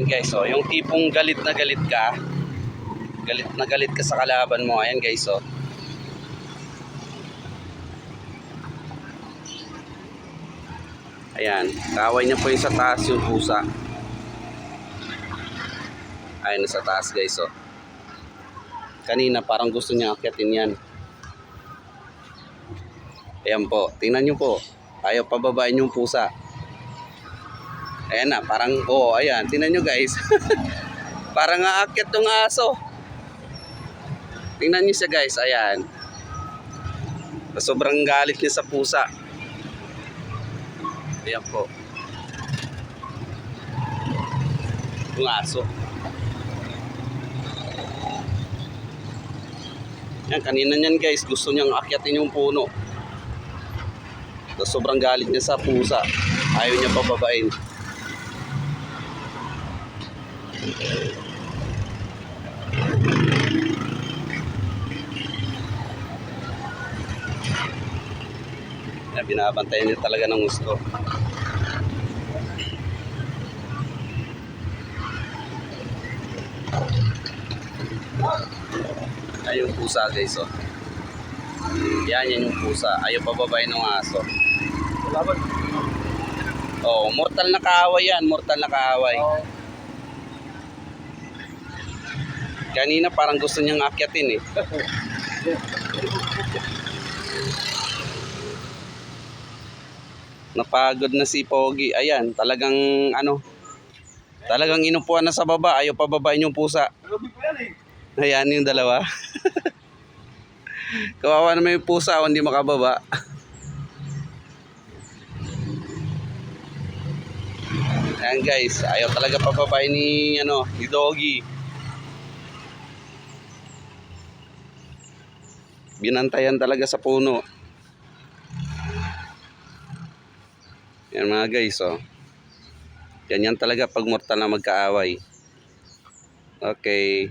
Ayan guys, oh, yung tipong galit na galit ka. Galit na galit ka sa kalaban mo. Ayan guys, oh. Ayan, kaway niya po yung sa taas yung pusa. Ayan, sa taas guys, oh. Kanina parang gusto niya akyatin yan. Ayan po, tingnan nyo po. Ayaw pababain yung pusa. Ayan na, parang, oh, ayan, tingnan nyo guys. Parang aakyat yung aso. Tingnan nyo siya guys, ayan. Sobrang galit niya sa pusa. Ayan po. Yung aso. Yan, kanina niyan guys, gusto niyang akyatin yung puno. Sobrang galit niya sa pusa. Ayaw niya pababain. Yan, binabantayan niya talaga ng gusto. Ay, yung pusa guys, oh. Yan yung pusa. Ayaw pababain ng aso. Laban. Oh, mortal na kaaway yan. Mortal na kaaway. Oo. Kanina parang gusto niyang akyatin eh. Napagod na si Pogi. Ayan, talagang ano. Talagang inupuan na sa baba. Ayaw pababain yung pusa. Gabi pa yan eh. Ayan yung dalawa. Kawawa naman yung pusa, hindi makababa. Ayan guys, ayaw talaga pababain ni Doggy. Binantayan talaga sa puno. Yan mga guys, oh. Ganyan talaga pag mortal na magkaaway. Okay.